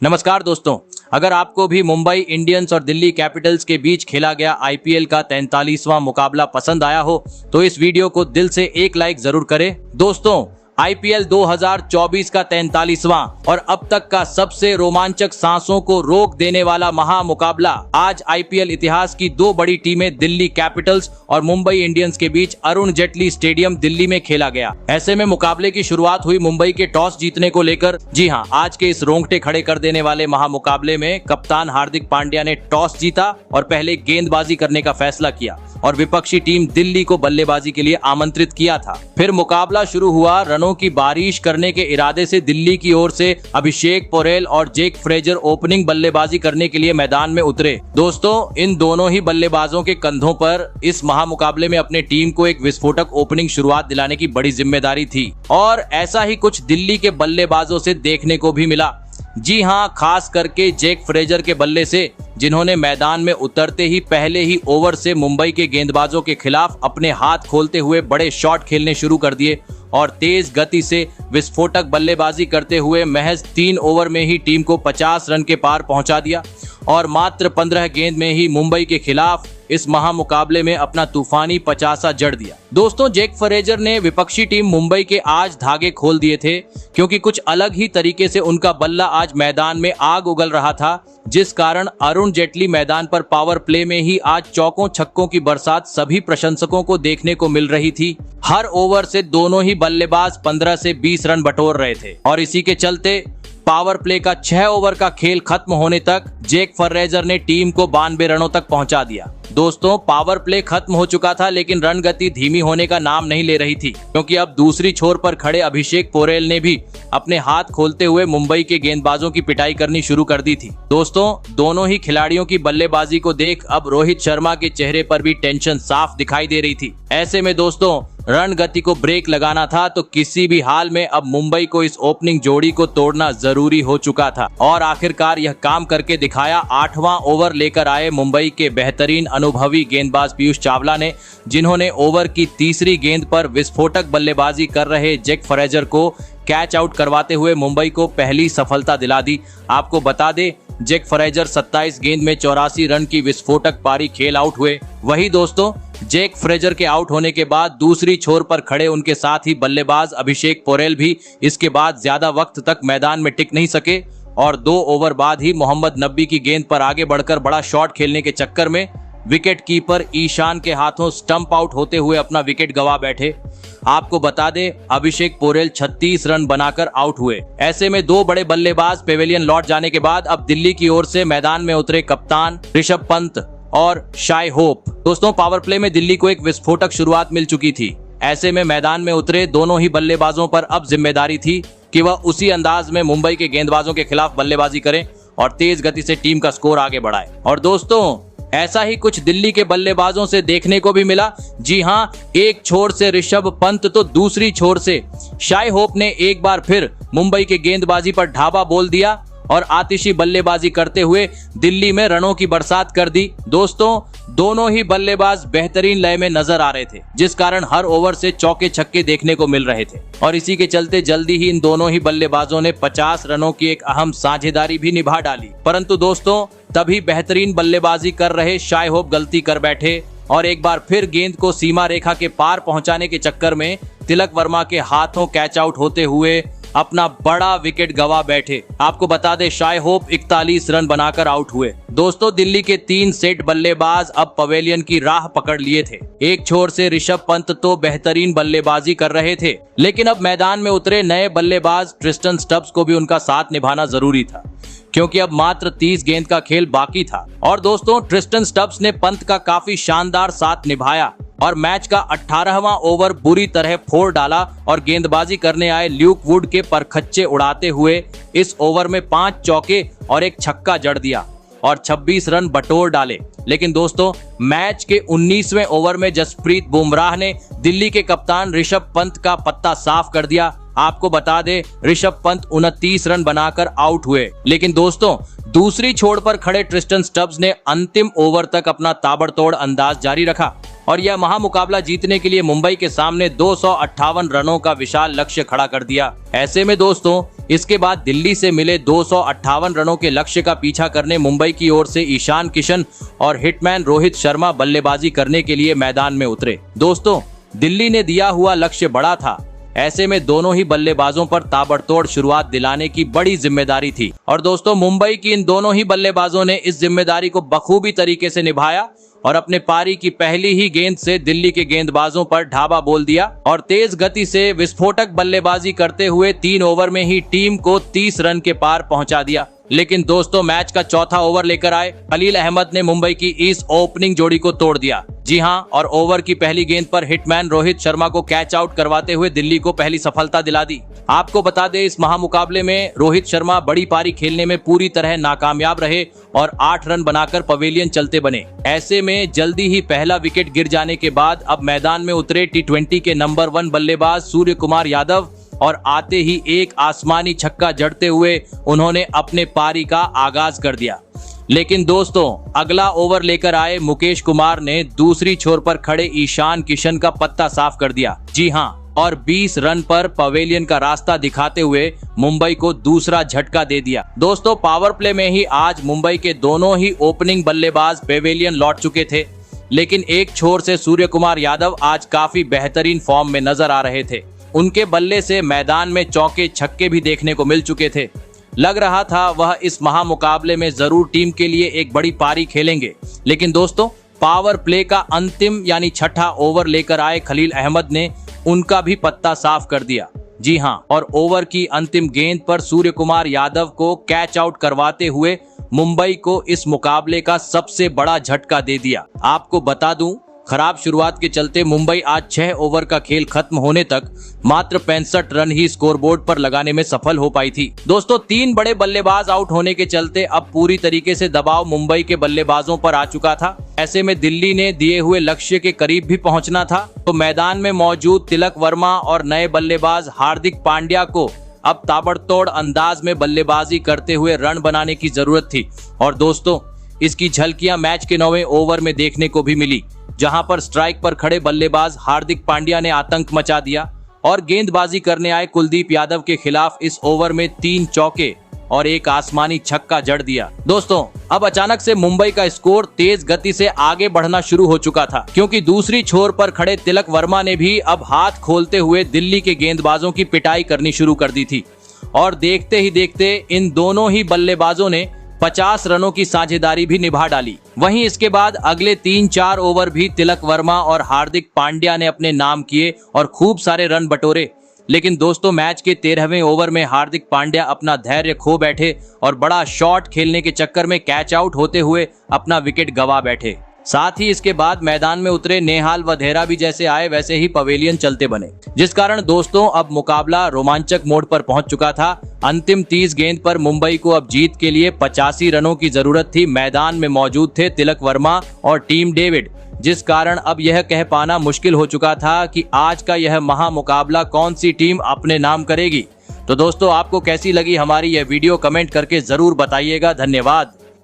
नमस्कार दोस्तों, अगर आपको भी मुंबई इंडियंस और दिल्ली कैपिटल्स के बीच खेला गया आईपीएल का 43वां मुकाबला पसंद आया हो तो इस वीडियो को दिल से एक लाइक जरूर करें। दोस्तों, आईपीएल 2024 का 43वां और अब तक का सबसे रोमांचक, सांसों को रोक देने वाला महामुकाबला आज आईपीएल इतिहास की दो बड़ी टीमें दिल्ली कैपिटल्स और मुंबई इंडियंस के बीच अरुण जेटली स्टेडियम दिल्ली में खेला गया। ऐसे में मुकाबले की शुरुआत हुई मुंबई के टॉस जीतने को लेकर। जी हां, आज के इस रोंगटे खड़े कर देने वाले महामुकाबले में कप्तान हार्दिक पांड्या ने टॉस जीता और पहले गेंदबाजी करने का फैसला किया और विपक्षी टीम दिल्ली को बल्लेबाजी के लिए आमंत्रित किया था। फिर मुकाबला शुरू हुआ। रनों की बारिश करने के इरादे से दिल्ली की ओर से अभिषेक पोरेल और जेक फ्रेजर ओपनिंग बल्लेबाजी करने के लिए मैदान में उतरे। दोस्तों, इन दोनों ही बल्लेबाजों के कंधों पर इस महामुकाबले में अपने टीम को एक विस्फोटक ओपनिंग शुरुआत दिलाने की बड़ी जिम्मेदारी थी और ऐसा ही कुछ दिल्ली के बल्लेबाजों से देखने को भी मिला। जी हां, खास करके जेक फ्रेजर के बल्ले से, जिन्होंने मैदान में उतरते ही पहले ही ओवर से मुंबई के गेंदबाजों के खिलाफ अपने हाथ खोलते हुए बड़े शॉट खेलने शुरू कर दिए और तेज गति से विस्फोटक बल्लेबाजी करते हुए महज 3 ओवर में ही टीम को 50 रन के पार पहुंचा दिया और मात्र 15 गेंद में ही मुंबई के खिलाफ इस महामुकाबले में अपना तूफानी 50 जड़ दिया। दोस्तों, जेक फ्रेजर ने विपक्षी टीम मुंबई के आज धागे खोल दिए थे, क्योंकि कुछ अलग ही तरीके से उनका बल्ला आज मैदान में आग उगल रहा था, जिस कारण अरुण जेटली मैदान पर पावर प्ले में ही आज चौकों छक्कों की बरसात सभी प्रशंसकों को देखने को मिल रही थी। हर ओवर से दोनों ही बल्लेबाज 15 से 20 रन बटोर रहे थे और इसी के चलते पावर प्ले का 6 ओवर का खेल खत्म होने तक जेक फ्रेजर ने टीम को 92 रनों तक पहुंचा दिया। दोस्तों, पावर प्ले खत्म हो चुका था, लेकिन रन गति धीमी होने का नाम नहीं ले रही थी, क्योंकि अब दूसरी छोर पर खड़े अभिषेक पोरेल ने भी अपने हाथ खोलते हुए मुंबई के गेंदबाजों की पिटाई करनी शुरू कर दी थी। दोस्तों, दोनों ही खिलाड़ियों की बल्लेबाजी को देख अब रोहित शर्मा के चेहरे पर भी टेंशन साफ दिखाई दे रही थी। ऐसे में दोस्तों, रन गति को ब्रेक लगाना था तो किसी भी हाल में अब मुंबई को इस ओपनिंग जोड़ी को तोड़ना जरूरी हो चुका था और आखिरकार यह काम करके दिखाया। 8वां ओवर लेकर आए मुंबई के बेहतरीन अनुभवी गेंदबाज पीयूष चावला ने, जिन्होंने ओवर की तीसरी गेंद पर विस्फोटक बल्लेबाजी कर रहे जेक फ्रेजर को कैच आउट करवाते हुए मुंबई को पहली सफलता दिला दी। आपको बता दें, जेक फ्रेजर 27 गेंद में 84 रन की विस्फोटक पारी खेल आउट हुए। वही दोस्तों, जेक फ्रेजर के आउट होने के बाद दूसरी छोर पर खड़े उनके साथ ही बल्लेबाज अभिषेक पोरेल भी इसके बाद ज्यादा वक्त तक मैदान में टिक नहीं सके और 2 ओवर बाद ही मोहम्मद नबी की गेंद पर आगे बढ़कर बड़ा शॉट खेलने के चक्कर में विकेट कीपर ईशान के हाथों स्टंप आउट होते हुए अपना विकेट गंवा बैठे। आपको बता दें, अभिषेक पोरेल 36 रन बनाकर आउट हुए। ऐसे में 2 बड़े बल्लेबाज पेवेलियन लौट जाने के बाद अब दिल्ली की ओर से मैदान में उतरे कप्तान ऋषभ पंत और शाय होप। दोस्तों, पावर प्ले में दिल्ली को एक विस्फोटक शुरुआत मिल चुकी थी। ऐसे में मैदान में उतरे दोनों ही बल्लेबाजों पर अब जिम्मेदारी थी कि वह उसी अंदाज में मुंबई के गेंदबाजों के खिलाफ बल्लेबाजी करें और तेज गति से टीम का स्कोर आगे बढ़ाए। और दोस्तों, ऐसा ही कुछ दिल्ली के बल्लेबाजों से देखने को भी मिला। जी हां, एक छोर से ऋषभ पंत तो दूसरी छोर से शाय होप ने एक बार फिर मुंबई के गेंदबाजी पर ढाबा बोल दिया और आतिशी बल्लेबाजी करते हुए दिल्ली में रनों की बरसात कर दी। दोस्तों, दोनों ही बल्लेबाज बेहतरीन लय में नजर आ रहे थे, जिस कारण हर ओवर से चौके छक्के देखने को मिल रहे थे और इसी के चलते जल्दी ही इन दोनों ही बल्लेबाजों ने 50 रनों की एक अहम साझेदारी भी निभा डाली। परंतु दोस्तों, तभी बेहतरीन बल्लेबाजी कर रहे शाय होप गलती कर बैठे और एक बार फिर गेंद को सीमा रेखा के पार पहुंचाने के चक्कर में तिलक वर्मा के हाथों कैच आउट होते हुए अपना बड़ा विकेट गंवा बैठे। आपको बता दें, शाय होप 41 रन बनाकर आउट हुए। दोस्तों, दिल्ली के 3 सेट बल्लेबाज अब पवेलियन की राह पकड़ लिए थे। एक छोर से ऋषभ पंत तो बेहतरीन बल्लेबाजी कर रहे थे, लेकिन अब मैदान में उतरे नए बल्लेबाज ट्रिस्टन स्टब्स को भी उनका साथ निभाना जरूरी था, क्योंकि अब मात्र 30 गेंद का खेल बाकी था। और दोस्तों, ट्रिस्टन स्टब्स ने पंत का काफी शानदार साथ निभाया और मैच का 18वां ओवर बुरी तरह फोड़ डाला और गेंदबाजी करने आए ल्यूक वुड के परखच्चे उड़ाते हुए इस ओवर में 5 चौके और एक छक्का जड़ दिया और 26 रन बटोर डाले। लेकिन दोस्तों, मैच के 19वें ओवर में जसप्रीत बुमराह ने दिल्ली के कप्तान ऋषभ पंत का पत्ता साफ कर दिया। आपको बता दें, ऋषभ पंत 29 रन बनाकर आउट हुए। लेकिन दोस्तों, दूसरी छोर पर खड़े ट्रिस्टन स्टब्स ने अंतिम ओवर तक अपना ताबड़तोड़ अंदाज जारी रखा और यह महामुकाबला जीतने के लिए मुंबई के सामने 258 रनों का विशाल लक्ष्य खड़ा कर दिया। ऐसे में दोस्तों, इसके बाद दिल्ली से मिले 258 रनों के लक्ष्य का पीछा करने मुंबई की ओर से ईशान किशन और हिटमैन रोहित शर्मा बल्लेबाजी करने के लिए मैदान में उतरे। दोस्तों, दिल्ली ने दिया हुआ लक्ष्य बड़ा था, ऐसे में दोनों ही बल्लेबाजों पर ताबड़तोड़ शुरुआत दिलाने की बड़ी जिम्मेदारी थी और दोस्तों मुंबई की इन दोनों ही बल्लेबाजों ने इस जिम्मेदारी को बखूबी तरीके से निभाया और अपने पारी की पहली ही गेंद से दिल्ली के गेंदबाजों पर ढाबा बोल दिया और तेज गति से विस्फोटक बल्लेबाजी करते हुए 3 ओवर में ही टीम को 30 रन के पार पहुंचा दिया। लेकिन दोस्तों, मैच का चौथा ओवर लेकर आए खलील अहमद ने मुंबई की इस ओपनिंग जोड़ी को तोड़ दिया। जी हां, और ओवर की पहली गेंद पर हिटमैन रोहित शर्मा को कैच आउट करवाते हुए दिल्ली को पहली सफलता दिला दी। आपको बता दें, इस महामुकाबले में रोहित शर्मा बड़ी पारी खेलने में पूरी तरह नाकामयाब रहे और 8 रन बनाकर पवेलियन चलते बने। ऐसे में जल्दी ही पहला विकेट गिर जाने के बाद अब मैदान में उतरे T20 के नंबर 1 बल्लेबाज सूर्य कुमार यादव और आते ही एक आसमानी छक्का जड़ते हुए उन्होंने अपने पारी का आगाज कर दिया। लेकिन दोस्तों, अगला ओवर लेकर आए मुकेश कुमार ने दूसरी छोर पर खड़े ईशान किशन का पत्ता साफ कर दिया। जी हां, और 20 रन पर पवेलियन का रास्ता दिखाते हुए मुंबई को दूसरा झटका दे दिया। दोस्तों, पावर प्ले में ही आज मुंबई के दोनों ही ओपनिंग बल्लेबाज पवेलियन लौट चुके थे, लेकिन एक छोर से सूर्य कुमार यादव आज काफी बेहतरीन फॉर्म में नजर आ रहे थे। उनके बल्ले से मैदान में चौके छक्के भी देखने को मिल चुके थे। लग रहा था वह इस महामुकाबले में जरूर टीम के लिए एक बड़ी पारी खेलेंगे। लेकिन दोस्तों, पावर प्ले का अंतिम यानी छठा ओवर लेकर आए खलील अहमद ने उनका भी पत्ता साफ कर दिया। जी हां, और ओवर की अंतिम गेंद पर सूर्य कुमार यादव को कैच आउट करवाते हुए मुंबई को इस मुकाबले का सबसे बड़ा झटका दे दिया। आपको बता दूं, खराब शुरुआत के चलते मुंबई आज 6 ओवर का खेल खत्म होने तक मात्र 65 रन ही स्कोरबोर्ड पर लगाने में सफल हो पाई थी। दोस्तों, 3 बड़े बल्लेबाज आउट होने के चलते अब पूरी तरीके से दबाव मुंबई के बल्लेबाजों पर आ चुका था। ऐसे में दिल्ली ने दिए हुए लक्ष्य के करीब भी पहुंचना था, तो मैदान में मौजूद तिलक वर्मा और नए बल्लेबाज हार्दिक पांड्या को अब ताबड़तोड़ अंदाज में बल्लेबाजी करते हुए रन बनाने की जरूरत थी। और दोस्तों, इसकी झलकियां मैच के 9वें ओवर में देखने को भी मिली, जहां पर स्ट्राइक पर खड़े बल्लेबाज हार्दिक पांड्या ने आतंक मचा दिया और गेंदबाजी करने आए कुलदीप यादव के खिलाफ इस ओवर में 3 चौके और एक आसमानी छक्का जड़ दिया। दोस्तों, अब अचानक से मुंबई का स्कोर तेज गति से आगे बढ़ना शुरू हो चुका था, क्योंकि दूसरी छोर पर खड़े तिलक वर्मा ने भी अब हाथ खोलते हुए दिल्ली के गेंदबाजों की पिटाई करनी शुरू कर दी थी और देखते ही देखते इन दोनों ही बल्लेबाजों ने 50 रनों की साझेदारी भी निभा डाली। वहीं इसके बाद अगले 3-4 ओवर भी तिलक वर्मा और हार्दिक पांड्या ने अपने नाम किए और खूब सारे रन बटोरे। लेकिन दोस्तों, मैच के 13वें ओवर में हार्दिक पांड्या अपना धैर्य खो बैठे और बड़ा शॉट खेलने के चक्कर में कैच आउट होते हुए अपना विकेट गंवा बैठे। साथ ही इसके बाद मैदान में उतरे नेहाल वधेरा भी जैसे आए वैसे ही पवेलियन चलते बने, जिस कारण दोस्तों अब मुकाबला रोमांचक मोड़ पर पहुंच चुका था। अंतिम 30 गेंद पर मुंबई को अब जीत के लिए 85 रनों की जरूरत थी। मैदान में मौजूद थे तिलक वर्मा और टीम डेविड, जिस कारण अब यह कह पाना मुश्किल हो चुका था कि आज का यह महामुकाबला कौन सी टीम अपने नाम करेगी। तो दोस्तों, आपको कैसी लगी हमारी यह वीडियो कमेंट करके जरूर बताइएगा। धन्यवाद।